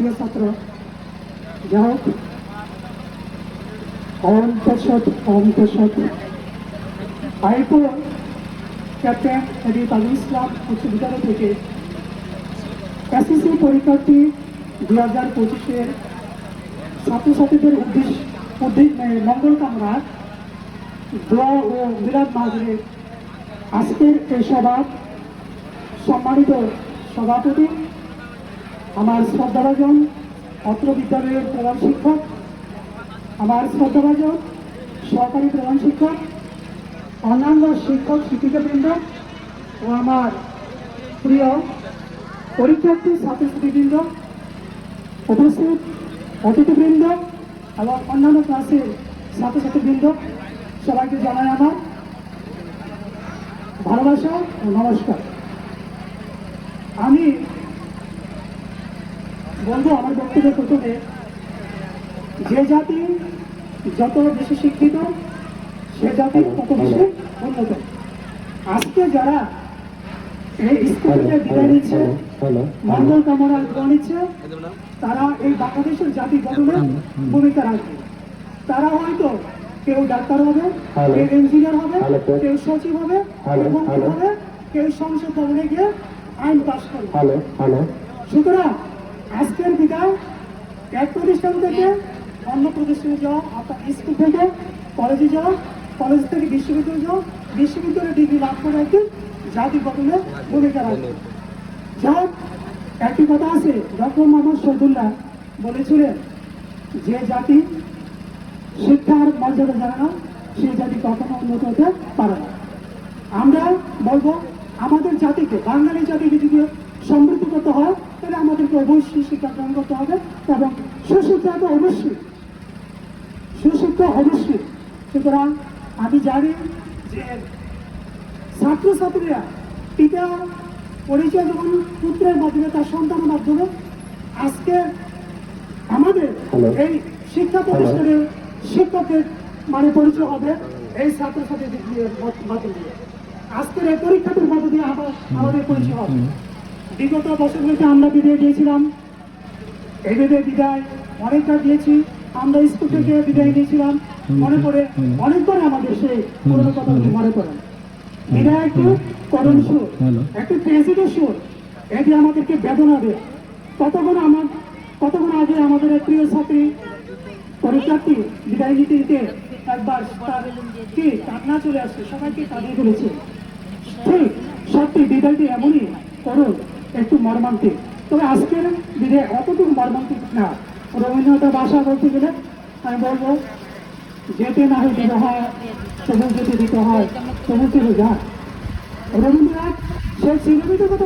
প্রিয় ছাত্র, যাই হোক, ওম তৎসৎ, ওম তৎসৎ। আইপো ক্যাপ্টেন হেডি তাজুল ইসলাম উচ্চ বিদ্যালয় থেকে এসএসসি পরীক্ষার্থী 2025-এর ছাত্রছাত্রীদের মঙ্গল কামনা দোয়া ও মিলাদ মাহফিলে আজকের এই সভার সম্মানিত সভাপতি, আমার শ্রদ্ধাভাজন অত্র বিদ্যালয়ের প্রধান শিক্ষক, আমার শ্রদ্ধাভাজন সহকারী প্রধান শিক্ষক, অন্যান্য শিক্ষক শিক্ষিকাবৃন্দ ও আমার প্রিয় পরীক্ষার্থী ছাত্রছাত্রীবৃন্দ, উপস্থিত অতিথিবৃন্দ এবং অন্যান্য ক্লাসের ছাত্রছাত্রীবৃন্দ, সবাইকে জানাই আমার ভালোবাসা ও নমস্কার। আমি বলবো আমার বক্তব্যের প্রথমে, যে জাতি যত বেশি শিক্ষিত সে জাতি তত বেশি উন্নত। আজকে যারা এই স্কুল থেকে বিদায় নিচ্ছে, মঙ্গল কামনা দোয়া নিচ্ছে, তারা এই বাংলাদেশের জাতি গঠনে ভূমিকা রাখবে। তারা হয়তো কেউ ডাক্তার হবে, কেউ ইঞ্জিনিয়ার হবে, কেউ সচিব হবে, এবং হবে কেউ সংসদ ভবনে গিয়ে আইন পাশ করবে। সুতরাং আজকের বিদায় এক প্রতিষ্ঠান থেকে অন্য প্রতিষ্ঠানে যাওয়া, আপনার স্কুল থেকে কলেজে যাওয়া, কলেজ থেকে বিশ্ববিদ্যালয়ে যাওয়া, বিশ্ববিদ্যালয়ে ডিগ্রি লাভ করে একটি জাতি গঠনে ভূমিকা রাখবে। যাই একটি কথা আছে, ডক্টর মোহাম্মদ শহীদুল্লাহ বলেছিলেন, যে জাতি শিক্ষার মর্যাদা জানে না সেই জাতি কখনো উন্নত হতে পারে না। আমরা বলবো আমাদের জাতিকে, বাঙালি জাতিকে যদি সমৃদ্ধ করতে হয় তাহলে আমাদেরকে অবশ্যই শিক্ষা গ্রহণ করতে হবে এবং সুশিক্ষা তো অবশ্যই, সুশিক্ষা অবশ্যই। সুতরাং আমি জানি যে ছাত্রছাত্রীরা পিতা পরিচয় যখন পুত্রের মাধ্যমে, তার সন্তানের মাধ্যমে, আজকে আমাদের এই শিক্ষা প্রতিষ্ঠানের শিক্ষকের পরিচয় হবে এই ছাত্রছাত্রীদের মাধ্যমে। আজকের এই পরীক্ষাটির মধ্য দিয়ে আমাদের পরিচয় হবে। বিগত বছরগুলিতে আমরা বিদায় দিয়েছিলাম, এই বিদায় অনেকবার দিয়েছি। আমরা স্কুল থেকে বিদায় নিয়েছিলাম, মনে করে অনেকবার আমাদের সেই পুরোনো কথাগুলি মনে করেন। বিদায় একটু করণ সুর, একটু ট্রেজেডি সুর, এটি আমাদেরকে বেদনা দেয়। কতক্ষণ আগে আমাদের এক প্রিয় ছাত্রী পরীক্ষার্থী বিদায় নিতে নিতে একবার কি কান্না চলে আসছে, সবাইকে কাঁদিয়ে ফেলেছে। ঠিক সত্যি বিদায়টি এমনই করুন, একটু মর্মান্তিক। তবে আজকের বিদায় অতটুকু মর্মান্তিক না। রবীন্দ্রনাথের ভাষা বলতে গেলে আমি বলবো, যেতে না হয় দিতে হয়, সবুজ যেতে দিতে হয়, সবুজ থেকে যা। রবীন্দ্রনাথ সেই সিনেমিটার কথা